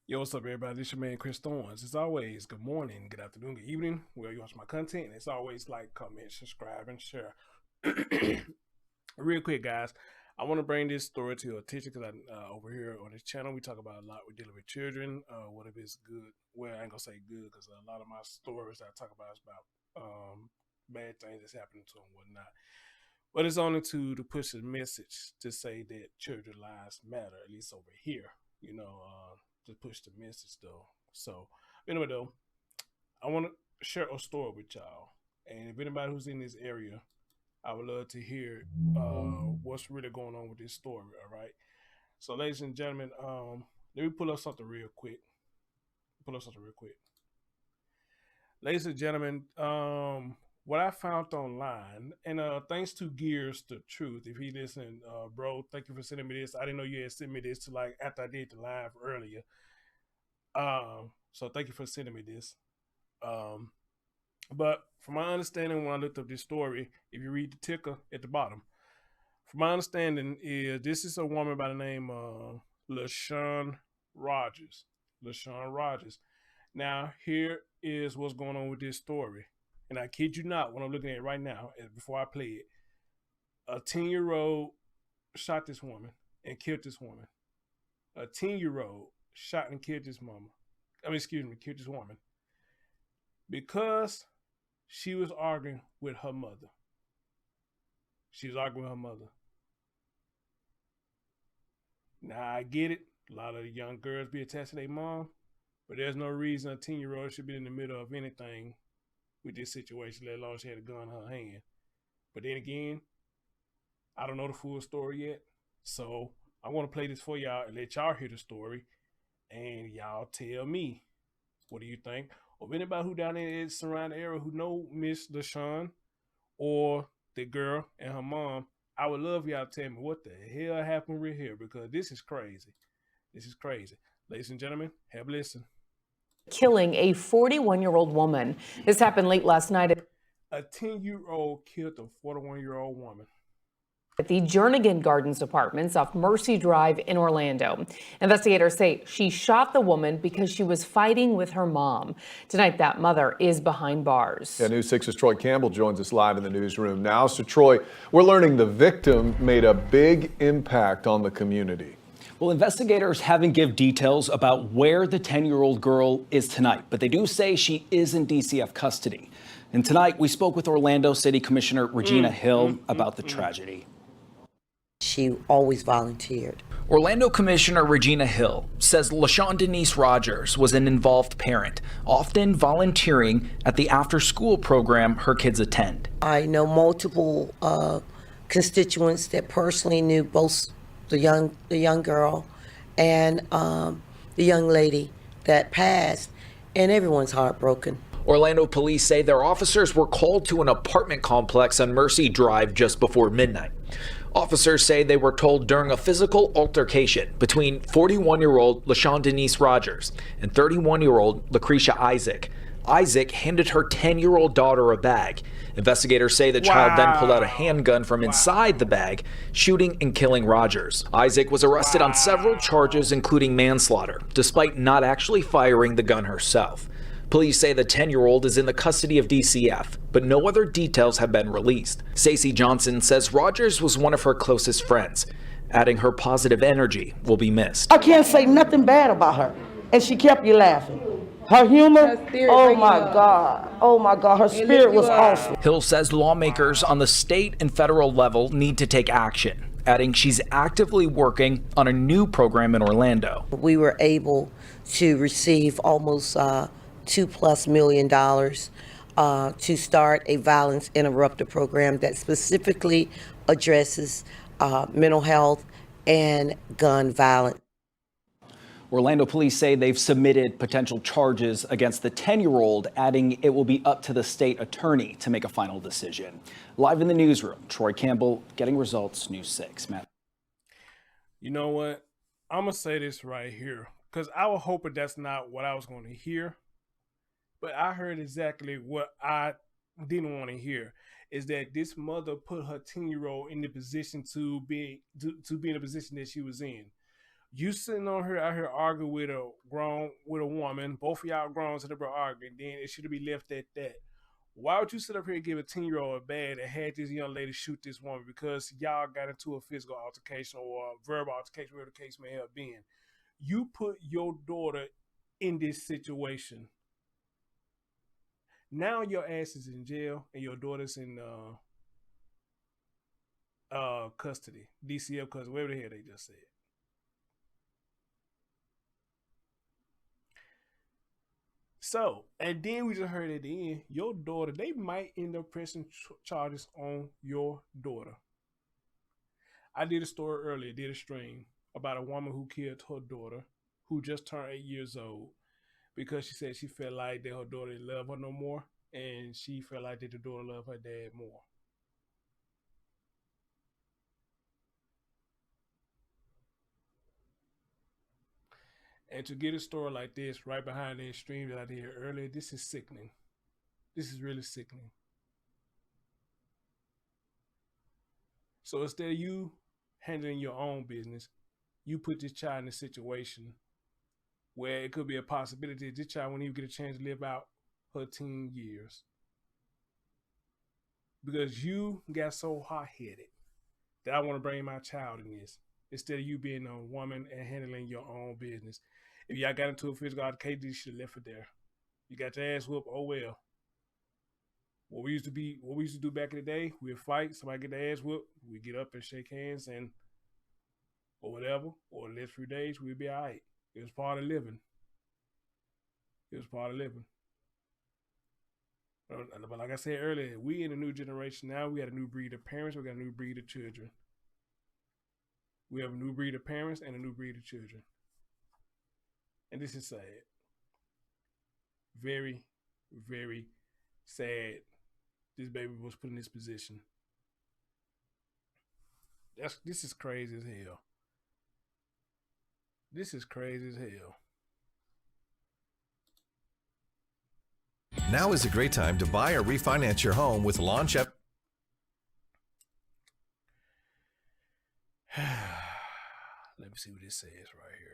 Yo, what's up, everybody? This your man, Chris Thorns. As always, good morning, good afternoon, good evening. Where you watch my content. As always, like, comment, subscribe, and share. Real quick, guys, I want to bring this story to your attention because over here on this channel, we talk about a lot. We're dealing with children. What if it's good? Well, I ain't gonna say good because a lot of my stories that I talk about is about bad things that's happening to them, whatnot. But it's only to push a message to say that children lives matter, at least over here. To push the message though. So anyway, though, I want to share a story with y'all. And if anybody who's in this area, I would love to hear what's really going on with this story. All right. So, ladies and gentlemen, let me pull up something real quick. Ladies and gentlemen, what I found online, and thanks to Gears the Truth, if he listening, bro, thank you for sending me this. I didn't know you had sent me this to like after I did the live earlier. So thank you for sending me this. But from my understanding, when I looked up this story, if you read the ticker at the bottom, from my understanding, is this is a woman by the name of Lashun Rodgers. Lashun Rodgers. Now, here is what's going on with this story. And I kid you not, what I'm looking at right now, before I play it, a 10-year-old shot this woman and killed this woman. A 10-year-old shot and killed this woman because she was arguing with her mother. Now, I get it. A lot of young girls be attached to their mom, but there's no reason a 10-year-old should be in the middle of anything with this situation, let alone she had a gun in her hand. But then again, I don't know the full story yet. So I want to play this for y'all and let y'all hear the story. And y'all tell me, what do you think? Or anybody who down there in the surrounding area who know Miss LaShawn or the girl and her mom, I would love y'all to tell me what the hell happened right here, because this is crazy. Ladies and gentlemen, have a listen. Killing a 41-year-old woman. This happened late last night. A 10-year-old killed a 41-year-old woman At the Jernigan Gardens Apartments off Mercy Drive in Orlando. Investigators say she shot the woman because she was fighting with her mom. Tonight, that mother is behind bars. Yeah, News 6's Troy Campbell joins us live in the newsroom now. So, Troy, we're learning the victim made a big impact on the community. Well, investigators haven't given details about where the 10-year-old girl is tonight, but they do say she is in DCF custody. And tonight, we spoke with Orlando City Commissioner Regina Hill about the tragedy. She always volunteered. Orlando Commissioner Regina Hill says Lashun Denise Rodgers was an involved parent, often volunteering at the after-school program her kids attend. I know multiple constituents that personally knew both the young girl and the young lady that passed, and everyone's heartbroken. Orlando police say their officers were called to an apartment complex on Mercy Drive just before midnight. Officers say they were told during a physical altercation between 41-year-old Lashun Denise Rodgers and 31-year-old Lakrisha Isaac. Isaac handed her 10-year-old daughter a bag. Investigators say the child then pulled out a handgun from inside the bag, shooting and killing Rodgers. Isaac was arrested on several charges, including manslaughter, despite not actually firing the gun herself. Police say the 10-year-old is in the custody of DCF, but no other details have been released. Stacey Johnson says Rodgers was one of her closest friends, adding her positive energy will be missed. I can't say nothing bad about her, and she kept you laughing. Her humor, oh my God, her spirit was awesome. Hill says lawmakers on the state and federal level need to take action, adding she's actively working on a new program in Orlando. We were able to receive almost $2+ million to start a violence interrupter program that specifically addresses mental health and gun violence. Orlando police say they've submitted potential charges against the 10-year-old, adding it will be up to the state attorney to make a final decision. Live in the newsroom, Troy Campbell, Getting Results, News 6. Matt. You know what? I'm going to say this right here, because I was hoping that's not what I was going to hear. But I heard exactly what I didn't want to hear, is that this mother put her 10-year-old in the position to be in the position that she was in. You sitting on here out here arguing with a woman, both of y'all grown, sitting up here arguing, then it should be left at that. Why would you sit up here and give a 10-year-old a bad and had this young lady shoot this woman because y'all got into a physical altercation or a verbal altercation, whatever the case may have been? You put your daughter in this situation. Now your ass is in jail and your daughter's in custody, DCF custody, whatever the hell they just said. So, and then we just heard at the end, your daughter, they might end up pressing charges on your daughter. I did a story earlier, did a stream about a woman who killed her daughter, who just turned 8 years old, because she said she felt like that her daughter didn't love her no more, and she felt like that the daughter loved her dad more. And to get a story like this right behind the stream that I did earlier, this is sickening. This is really sickening. So instead of you handling your own business, you put this child in a situation where it could be a possibility that this child won't even get a chance to live out her teen years. Because you got so hot-headed that I want to bring my child in this, instead of you being a woman and handling your own business. If y'all got into a physical altercation, you should have left it there. You got your ass whooped, oh well. What we used to do back in the day, we'd fight, somebody get their ass whooped, we get up and shake hands and or whatever, or the next few days, we'd be all right. It was part of living. It was part of living. But like I said earlier, we in a new generation now. We got a new breed of parents. We got a new breed of children. We have a new breed of parents and a new breed of children. And this is sad. Very, very sad this baby was put in this position. This is crazy as hell. This is crazy as hell. Now is a great time to buy or refinance your home with Launch Up. Let me see what this says right here.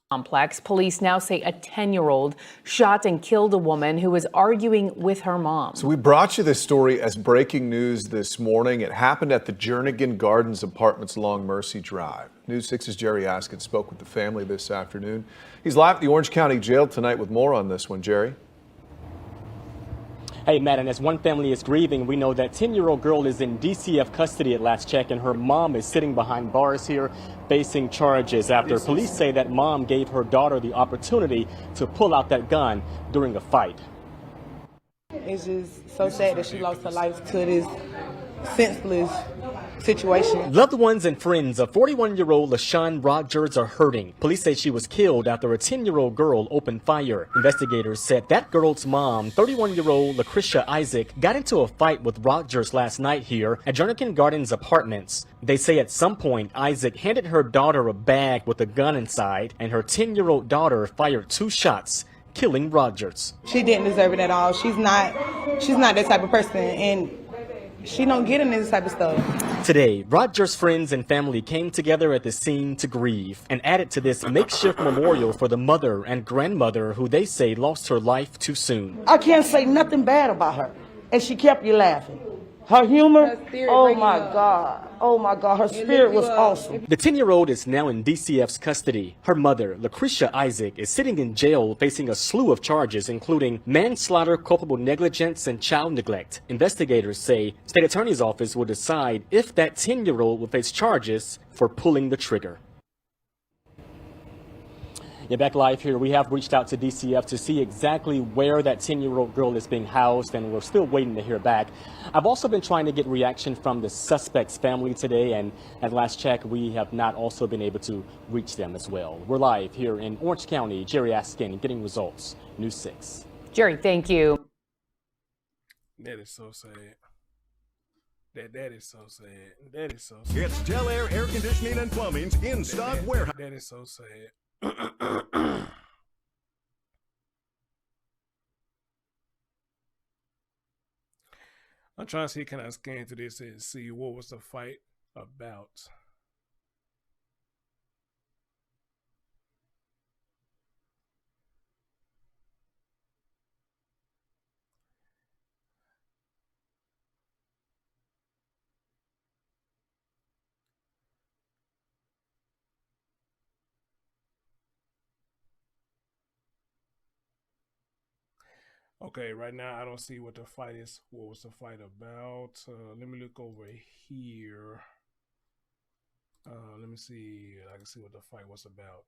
Complex. Police now say a 10-year-old shot and killed a woman who was arguing with her mom. So we brought you this story as breaking news this morning. It happened at the Jernigan Gardens Apartments along Mercy Drive. News 6's Jerry Askin spoke with the family this afternoon. He's live at the Orange County Jail tonight with more on this one. Jerry? Hey, Matt, and as one family is grieving, we know that 10-year-old girl is in DCF custody at last check, and her mom is sitting behind bars here facing charges after police say that mom gave her daughter the opportunity to pull out that gun during a fight. It's just so sad that she lost her life to this senseless situation. Loved ones and friends of 41-year-old Lashun Rodgers are hurting. Police say she was killed after a 10-year-old girl opened fire. Investigators said that girl's mom, 31-year-old Lakrisha Isaac, got into a fight with Rodgers last night here at Jernigan Gardens Apartments. They say at some point Isaac handed her daughter a bag with a gun inside, and her 10-year-old daughter fired 2 shots, killing Rodgers. She didn't deserve it at all. She's not that type of person, and she don't get into this type of stuff. Today, Rodgers' friends and family came together at the scene to grieve and added to this makeshift memorial for the mother and grandmother who they say lost her life too soon. I can't say nothing bad about her. And she kept you laughing. Her humor, oh my God, her spirit was awesome. The 10-year-old is now in DCF's custody. Her mother, Lakrisha Isaac, is sitting in jail facing a slew of charges, including manslaughter, culpable negligence, and child neglect. Investigators say state attorney's office will decide if that 10-year-old will face charges for pulling the trigger. Yeah, back live here, we have reached out to DCF to see exactly where that 10-year-old girl is being housed, and we're still waiting to hear back. I've also been trying to get reaction from the suspect's family today, and at last check, we have not also been able to reach them as well. We're live here in Orange County. Jerry Askin, getting results. News 6. Jerry, thank you. That is so sad. That is so sad. That is so sad. It's Del Air Air Conditioning and Plumbing's in-stock warehouse. That is so sad. I'm trying to see, can I scan through this and see what was the fight about? Okay, right now I don't see what the fight is. What was the fight about? Let me look over here. Let me see. I can see what the fight was about.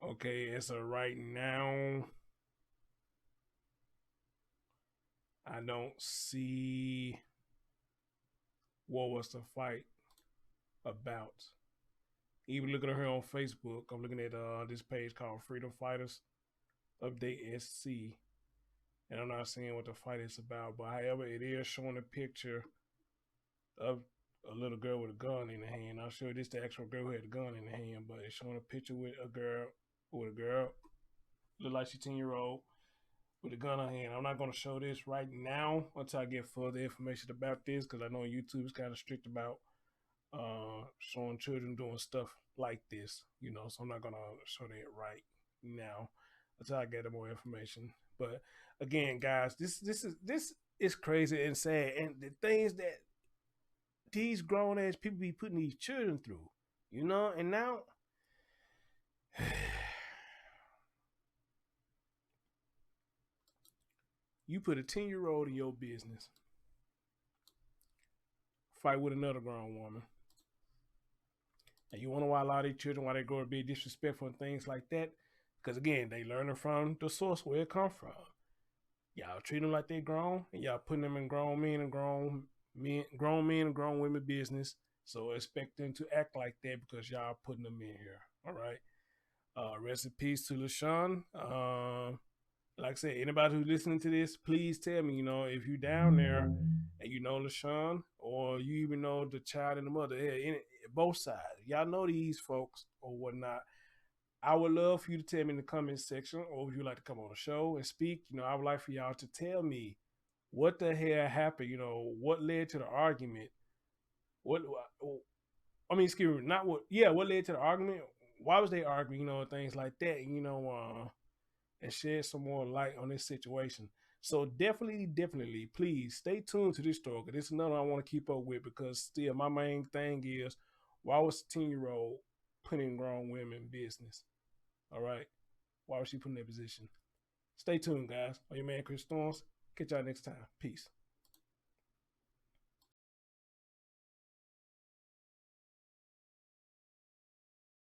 Okay, as of right now, I don't see what was the fight about. Even looking at her on Facebook, I'm looking at this page called Freedom Fighters Update SC, and I'm not seeing what the fight is about. But however, it is showing a picture of a little girl with a gun in the hand. I'll show you this the actual girl who had a gun in the hand, but it's showing a picture with a girl look like she's 10-year-old with a gun in her hand. I'm not going to show this right now until I get further information about this, because I know YouTube is kind of strict about showing children doing stuff like this, you know, so I'm not going to show that right now until I get more information. But again, guys, this is crazy and sad, and the things that these grown ass people be putting these children through, you know, and now you put a 10-year-old in your business, fight with another grown woman, and you wonder why a lot of these children, why they grow to be disrespectful and things like that, because again, they learning from the source where it come from. Y'all treat them like they grown, and y'all putting them in grown men and grown women business. So expect them to act like that because y'all putting them in here. All right. Rest in peace to Lashun. Like I said, anybody who's listening to this, please tell me, you know, if you down there and you know Lashun, or you even know the child and the mother, both sides, y'all know these folks or whatnot. I would love for you to tell me in the comment section, or if you'd like to come on the show and speak, you know, I would like for y'all to tell me what the hell happened, you know, what led to the argument. What led to the argument? Why was they arguing, you know, and things like that, you know, and shed some more light on this situation. So definitely, please stay tuned to this story, because this is another I want to keep up with, because still my main thing is, why was a 10-year-old putting grown women in business? All right. Why was she put in that position? Stay tuned, guys. I'm your man, Chris Storms. Catch y'all next time. Peace.